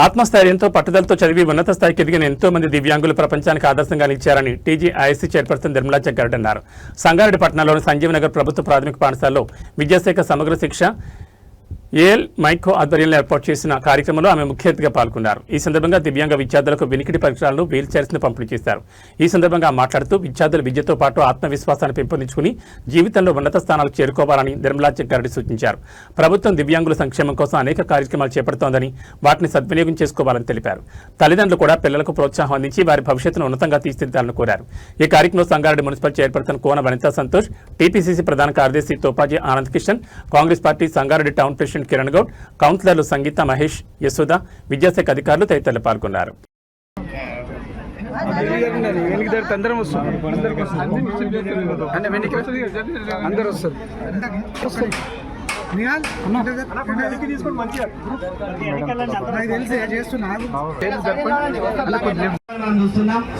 ఆత్మస్థైర్యంతో పట్టుదలతో చదివి ఉన్నత స్థాయికి ఎదిగిన ఎంతో మంది దివ్యాంగులు ప్రపంచానికి ఆదర్శంగా నిలిచారని టీజీఐఎస్సీ చైర్పర్సన్ నిర్మలా జగ్గారెడ్డి అన్నారు. సంగారెడ్డి పట్టణంలోని సంజీవనగర్ ప్రభుత్వ ప్రాథమిక పాఠశాలలో విద్యాశాఖ సమగ్ర శిక్ష ఏఎల్ మైకో ఆధ్వర్యంలో ఏర్పాటు చేసిన కార్యక్రమంలో ఆమె ముఖ్య అతిథిగా పాల్గొన్నారు. ఈ సందర్భంగా దివ్యాంగ విద్యార్థులకు వినికిడి పరికరాలను వీల్ చైర్స్ ను పంపిణీ చేశారు. ఈ సందర్భంగా మాట్లాడుతూ విద్యార్థులు విద్యతో పాటు ఆత్మవిశ్వాసాన్ని పెంపొందించుకుని జీవితంలో ఉన్నత స్థానాలకు చేరుకోవాలని నిర్మలా జగ్గారెడ్డి సూచించారు. ప్రభుత్వం దివ్యాంగుల సంక్షేమం కోసం అనేక కార్యక్రమాలు చేపడుతోందని వాటిని సద్వినియోగం చేసుకోవాలని తెలిపారు. తల్లిదండ్రులు కూడా పిల్లలకు ప్రోత్సాహం అందించి వారి భవిష్యత్తును ఉన్నతంగా తీర్చిదిద్దాలని కోరారు. ఈ కార్యక్రమంలో సంగారెడ్డి మున్సిపల్ చైర్పర్సన్ కోన వనితా సంతోష్, టీపీసీసీ ప్రధాన కార్యదర్శి Thopaji Anand Kishan, Congress party Sangareddy town president Kiran Goud, కౌన్సిలర్లు సంగీత, మహేష్, యశోద, విద్యాశాఖ అధికారులు తదితరులు పాల్గొన్నారు.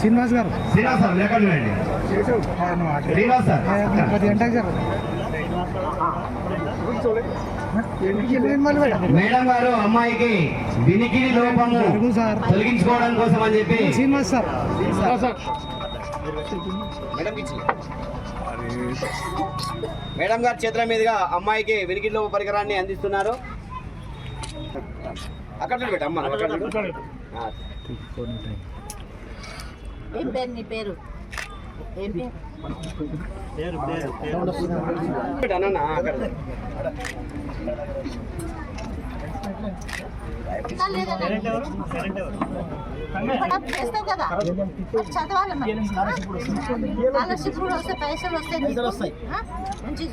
శ్రీనివాస్ గారు మేడం గారు అమ్మాయికి వినికిడి లోపము తొలగించుకోవడం కోసం అని చెప్పి శ్రీనివాస్ సార్ మేడం గారి చేతుల మీదుగా అమ్మాయికి వినికిడి లోప పరికరాన్ని అందిస్తున్నారు. అక్కడ పెట్ట అమ్మ పేరు చేస్తావు కదా చదవాలి, స్కాలర్షిప్ కూడా వస్తే పైసలు వస్తాయి, మంచి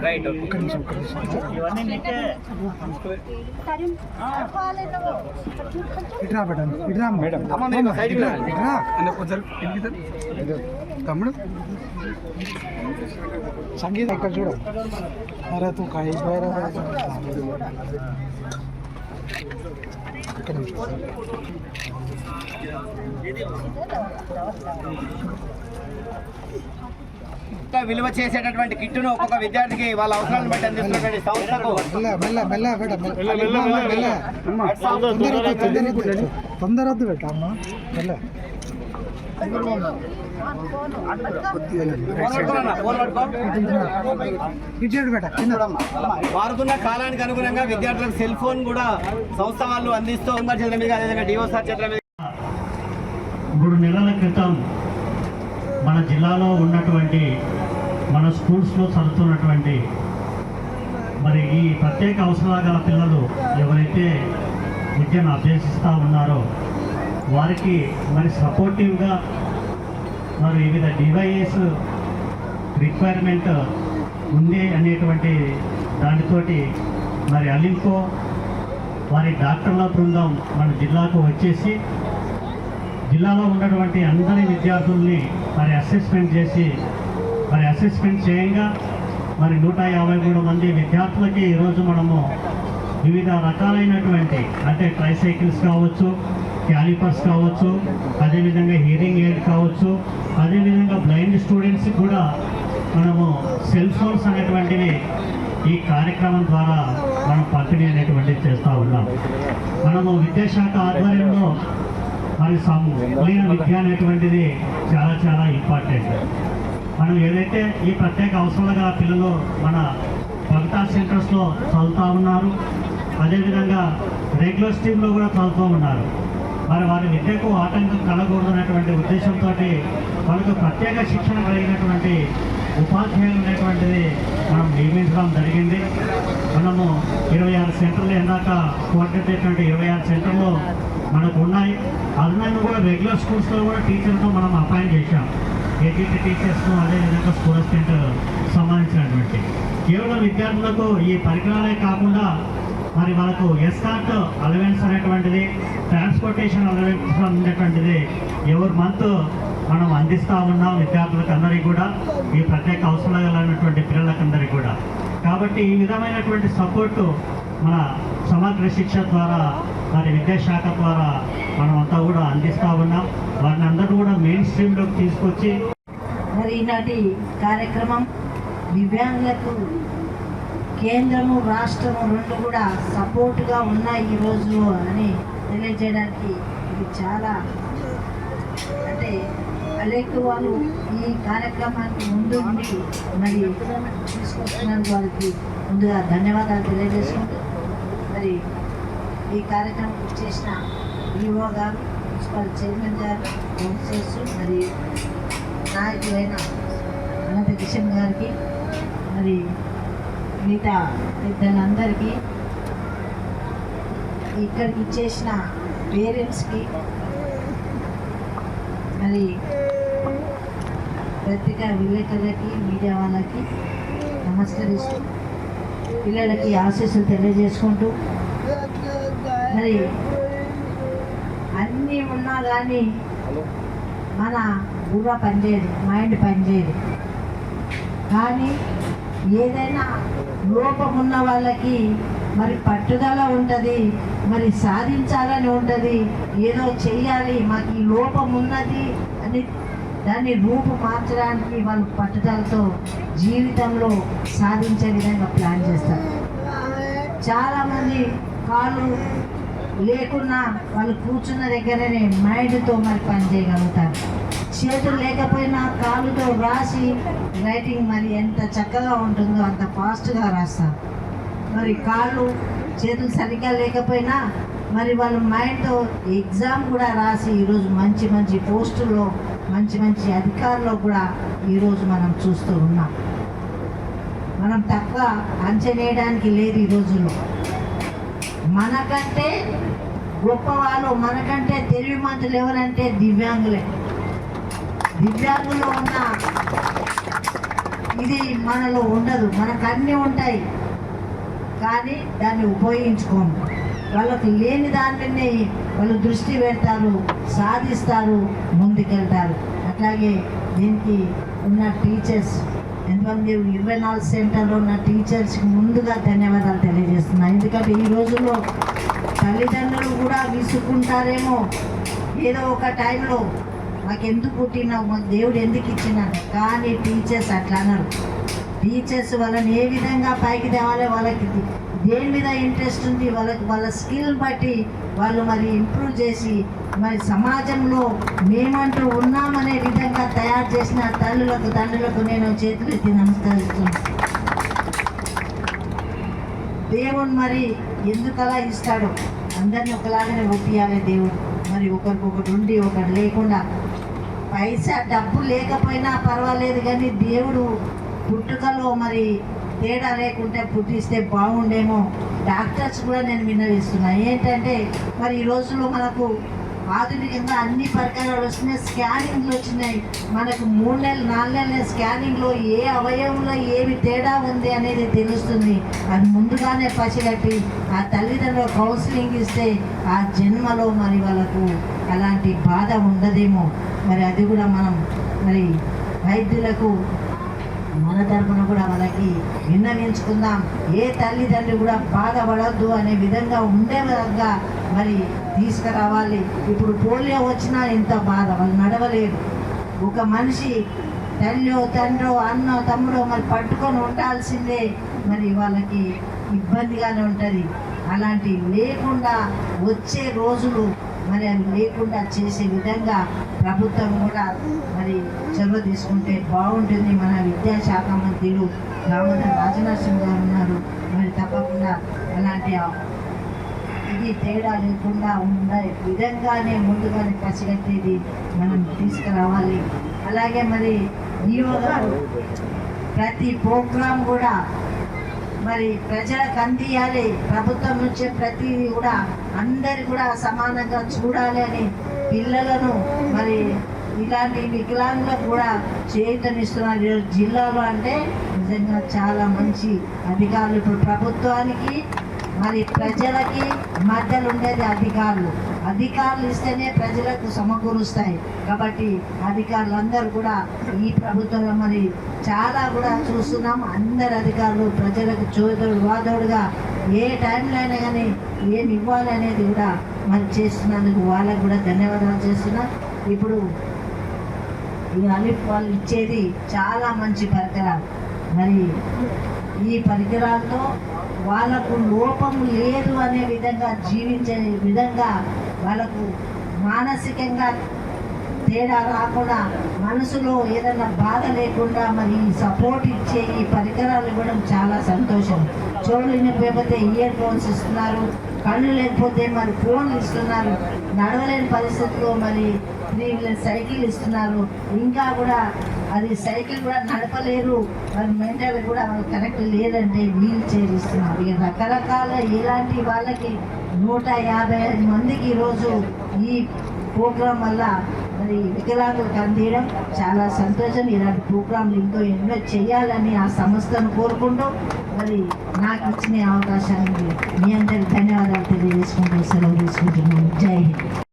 రైట్. తమ్ముడు సంగీత ఇక్కడ చూడ అరే తూ కాయ విలువ చేసేటటువంటి కిట్టును ఒక్కొక్క విద్యార్థికి వాళ్ళ అవసరాలను బట్టి అందిస్తున్నటువంటి సంస్థకు తొందరద్దు పెట్టమ్మ మారుతున్న కాలానికి అనుగుణంగా విద్యార్థులకు సెల్ ఫోన్ కూడా సంస్థ వాళ్ళు అందిస్తూ చేతుల మీద అదేవిధంగా డిఓ సార్ చేతుల మీద 3 నెలల క్రితం మన జిల్లాలో ఉన్నటువంటి మన స్కూల్స్లో చదువుతున్నటువంటి మరి ఈ ప్రత్యేక అవసరాలు గల పిల్లలు ఎవరైతే విద్యను అభ్యసిస్తూ ఉన్నారో వారికి మరి సపోర్టివ్గా మరి వివిధ డివైఎస్ రిక్వైర్మెంట్ ఉంది అనేటువంటి దానితోటి మరి అలింకో వారి డాక్టర్ల బృందం మన జిల్లాకు వచ్చేసి జిల్లాలో ఉన్నటువంటి అందరి విద్యార్థుల్ని మరి అసెస్మెంట్ చేసి మరి అసెస్మెంట్ చేయంగా మరి 153 మంది విద్యార్థులకి ఈరోజు మనము వివిధ రకాలైనటువంటి అంటే ట్రైసైకిల్స్ కావచ్చు, క్యాలిపర్స్ కావచ్చు, అదేవిధంగా హియరింగ్ ఎయిడ్ కావచ్చు, అదేవిధంగా బ్లైండ్ స్టూడెంట్స్కి కూడా మనము సెల్ ఫోన్స్ అనేటువంటివి ఈ కార్యక్రమం ద్వారా మనం పంపిణీ అనేటువంటివి చేస్తూ ఉన్నాం. మనము విద్యాశాఖ ఆధ్వర్యంలో మరి సమూలమైన విద్య అనేటువంటిది చాలా చాలా ఇంపార్టెంట్. మనం ఏదైతే ఈ ప్రత్యేక అవసరాలు గల పిల్లలు మన భక్తా సెంటర్స్లో చదువుతూ ఉన్నారు, అదేవిధంగా రెగ్యులర్ స్ట్రీమ్లో కూడా చదువుతూ ఉన్నారు. మరి వారి విద్యకు ఆటంకం కలగకూడదు అనేటువంటి ఉద్దేశంతో వాళ్ళకు ప్రత్యేక శిక్షణ కలిగినటువంటి ఉపాధ్యాయులు అనేటువంటిది మనం నియమించడం జరిగింది. మనము 26 సెంటర్లు ఇందాక కోఆర్డినేట్ చేసినటువంటి 26 సెంటర్లు మనకు ఉన్నాయి. అదనంగా కూడా రెగ్యులర్ స్కూల్స్లో కూడా టీచర్తో మనం అపాయింట్ విషయం ఏజీటీ టీచర్స్ను అదేవిధంగా స్కూల్ అసిస్టెంట్ సంబంధించినటువంటి కేవలం విద్యార్థులకు ఈ పరికరాలే కాకుండా మరి వాళ్ళకు ఎస్కార్ట్ అలవెన్స్ అనేటువంటిది, ట్రాన్స్పోర్టేషన్ అలవెన్స్ అనేటువంటిది ఎవరి మంత్ మనం అందిస్తూ ఉన్నాం విద్యార్థులకు అందరికీ కూడా, ఈ ప్రత్యేక అవసరాలు కలిగినటువంటి పిల్లలకందరికీ కూడా. కాబట్టి ఈ విధమైనటువంటి సపోర్టు మన సమగ్ర శిక్ష ద్వారా మరి విద్యాశాఖ ద్వారా మనమంతా కూడా అందిస్తూ ఉన్నాం. వారిని అందరూ కూడా మెయిన్ స్ట్రీమ్లోకి తీసుకొచ్చి మరి ఈనాటి కార్యక్రమం దివ్యాంగులకు కేంద్రము రాష్ట్రము రెండు కూడా సపోర్ట్గా ఉన్నాయి ఈరోజు అని తెలియజేయడానికి ఇది చాలా అంటే కలెక్టివ్ వాళ్ళు ఈ కార్యక్రమానికి ముందు ఉండి మరి తీసుకొస్తున్నందుకు వారికి ముందుగా ధన్యవాదాలు తెలియజేసుకుంటూ మరి ఈ కార్యక్రమం చేసిన ఈఓ గారు, మున్సిపల్ చైర్మన్ గారు, కౌన్సిలర్స్ మరి నాయకులైన అనంత కిషన్ గారికి మరి మిగతా పెద్దలందరికీ, ఇక్కడికి ఇచ్చేసిన పేరెంట్స్కి, మరి పత్రికా విలేకరులకి, మీడియా వాళ్ళకి నమస్కరిస్తూ పిల్లలకి ఆశీస్సులు తెలియజేసుకుంటూ మరి అన్నీ ఉన్నా కానీ మన బుర్ర పనిచేయదు, మైండ్ పనిచేయదు. కానీ ఏదైనా లోపం ఉన్న వాళ్ళకి మరి పట్టుదల ఉంటుంది, మరి సాధించాలని ఉంటుంది, ఏదో చెయ్యాలి, మాకు ఈ లోపం ఉన్నది అని దాన్ని రూపు మార్చడానికి వాళ్ళు పట్టుదలతో జీవితంలో సాధించే విధంగా ప్లాన్ చేస్తారు. చాలామంది కాళ్ళు లేకున్నా వాళ్ళు కూర్చున్న దగ్గరనే మైండ్తో మరి పని చేయగలుగుతారు. చేతులు లేకపోయినా కాళ్ళతో రాసి రైటింగ్ మరి ఎంత చక్కగా ఉంటుందో అంత ఫాస్ట్గా రాస్తారు. మరి కాళ్ళు చేతులు సరిగ్గా లేకపోయినా మరి వాళ్ళ మైండ్తో ఎగ్జామ్ కూడా రాసి ఈరోజు మంచి మంచి పోస్టుల్లో మంచి మంచి అధికారులు కూడా ఈరోజు మనం చూస్తూ ఉన్నాం. మనం తక్కువ అంచనేయడానికి లేదు. ఈ రోజుల్లో మనకంటే గొప్పవాళ్ళు, మనకంటే తెలివిమంతులు ఎవరంటే దివ్యాంగులే. దివ్యాంగులు ఉన్న ఇది మనలో ఉండదు. మనకు అన్నీ ఉంటాయి కానీ దాన్ని ఉపయోగించుకోము. వాళ్ళకు లేని దానిని వాళ్ళు దృష్టి పెడతారు, సాధిస్తారు, ముందుకెళ్తారు. అట్లాగే దీనికి ఉన్న టీచర్స్ ఎంతమంది 24 సెంటర్లో ఉన్న టీచర్స్కి ముందుగా ధన్యవాదాలు తెలియజేస్తున్నాను. ఎందుకంటే ఈ రోజుల్లో తల్లిదండ్రులు కూడా విసుక్కుంటారేమో, ఏదో ఒక టైంలో మాకు ఎందుకు పుట్టినావు, మాకు దేవుడు ఎందుకు ఇచ్చినాడు, కానీ టీచర్స్ అట్లా అన్నారు. టీచర్స్ వాళ్ళని ఏ విధంగా పైకి తేవాలి, వాళ్ళకి దేని మీద ఇంట్రెస్ట్ ఉంది, వాళ్ళకి వాళ్ళ స్కిల్ బట్టి వాళ్ళు మరి ఇంప్రూవ్ చేసి మరి సమాజంలో మేమంటూ ఉన్నామనే విధంగా తయారు చేసిన తల్లులకు తండ్రులకు నేను చేతులు ఎత్తి నమస్కరిస్తున్నాను. దేవుడు మరి ఎందుకలా ఇస్తాడో, అందరినీ ఒకలాగానే ఒప్పియాలి దేవుడు. మరి ఒకరికొకటి ఉండి ఒకటి లేకుండా, పైసా డబ్బు లేకపోయినా పర్వాలేదు కానీ దేవుడు పుట్టుకలో మరి తేడా లేకుంటే పుట్టిస్తే బాగుండేమో. డాక్టర్స్ కూడా నేను విన్నవిస్తున్నా ఏంటంటే మరి ఈ రోజుల్లో మనకు ఆధునికంగా అన్ని పరికరాలు వస్తున్నాయి, స్కానింగ్లు వచ్చినాయి. మనకు 3 నెలలు 4 నెలల స్కానింగ్లో ఏ అవయవంలో ఏమి తేడా ఉంది అనేది తెలుస్తుంది. అది ముందుగానే పసిగట్టి ఆ తల్లిదండ్రులు కౌన్సిలింగ్ ఇస్తే ఆ జన్మలో మరి వాళ్ళకు అలాంటి బాధ ఉండదేమో. మరి అది కూడా మనం మరి వైద్యులకు మన తరఫున కూడా వాళ్ళకి విన్నవించుకుందాం. ఏ తల్లిదండ్రులు కూడా బాధపడద్దు అనే విధంగా ఉండే విధంగా మరి తీసుకురావాలి. ఇప్పుడు పోలియో వచ్చినా ఎంత బాధ, వాళ్ళు నడవలేరు. ఒక మనిషి తల్లి తండ్రో అన్నో తమ్ముడో మరి పట్టుకొని ఉండాల్సిందే, మరి వాళ్ళకి ఇబ్బందిగానే ఉంటుంది. అలాంటి లేకుండా వచ్చే రోజులు మరి అది లేకుండా చేసే విధంగా ప్రభుత్వం కూడా మరి చొరవ తీసుకుంటే బాగుంటుంది. మన విద్యాశాఖ మంత్రులు దామోదర్ రాజనరసింహ గారు ఉన్నారు. మరి తప్పకుండా అలాంటి ఇది తేడా లేకుండా ఉండే విధంగానే ముందుగానే పసిగట్టేది మనం తీసుకురావాలి. అలాగే మరి ఈవో గారు ప్రతి ప్రోగ్రాం కూడా మరి ప్రజలకు అందియాలి. ప్రభుత్వం నుంచి ప్రతిదీ కూడా అందరు కూడా సమానంగా చూడాలి అని పిల్లలను మరి ఇలాంటి వికలాంగులకు కూడా చేయూతనిస్తున్నారు ఈరోజు జిల్లాలో. అంటే నిజంగా చాలా మంచి అధికారులు. ఇప్పుడు ప్రభుత్వానికి మరి ప్రజలకి మధ్యలో ఉండేది అధికారులు ఇస్తేనే ప్రజలకు సమకూరుస్తాయి. కాబట్టి అధికారులందరూ కూడా ఈ ప్రభుత్వంలో మరి చాలా కూడా చూస్తున్నాం. అందరు అధికారులు ప్రజలకు చోదోడు వాదోడుగా ఏ టైంలో అయినా కానీ ఏమి ఇవ్వాలి అనేది కూడా మరి చేస్తున్నందుకు వాళ్ళకు కూడా ధన్యవాదాలు చేస్తున్నా. ఇప్పుడు ఈ అలిఫ్ వాళ్ళు ఇచ్చేది చాలా మంచి పరికరాలు. మరి ఈ పరికరాలతో వాళ్ళకు లోపం లేదు అనే విధంగా జీవించే విధంగా వాళ్ళకు మానసికంగా తేడా రాకుండా మనసులో ఏదైనా బాధ లేకుండా మరి సపోర్ట్ ఇచ్చే ఈ పరికరాలు ఇవ్వడం చాలా సంతోషం. చెవులు వినకపోతే ఇయర్ ఫోన్స్ ఇస్తున్నారు, కళ్ళు లేకపోతే మరి ఫోన్లు ఇస్తున్నారు, నడవలేని పరిస్థితుల్లో మరి 3 వీలర్ సైకిల్ ఇస్తున్నారు. ఇంకా కూడా అది సైకిల్ కూడా నడపలేరు, మరి మెంటల్ కూడా కరెక్ట్ లేదంటే వీల్ చైర్ ఇస్తున్నారు. ఇక రకరకాల ఇలాంటి వాళ్ళకి 155 మందికి ఈరోజు ఈ ప్రోగ్రాం వల్ల మరి వికలాంగులకు అందించడం చాలా సంతోషం. ఇలాంటి ప్రోగ్రాంలు ఎన్నో చేయాలని ఆ సంస్థను కోరుకుంటూ మరి నాకు ఇచ్చిన అవకాశానికి మీ అందరికి ధన్యవాదాలు తెలియజేసుకుంటూ సెలవు తీసుకుంటున్నాను. జై హింద్.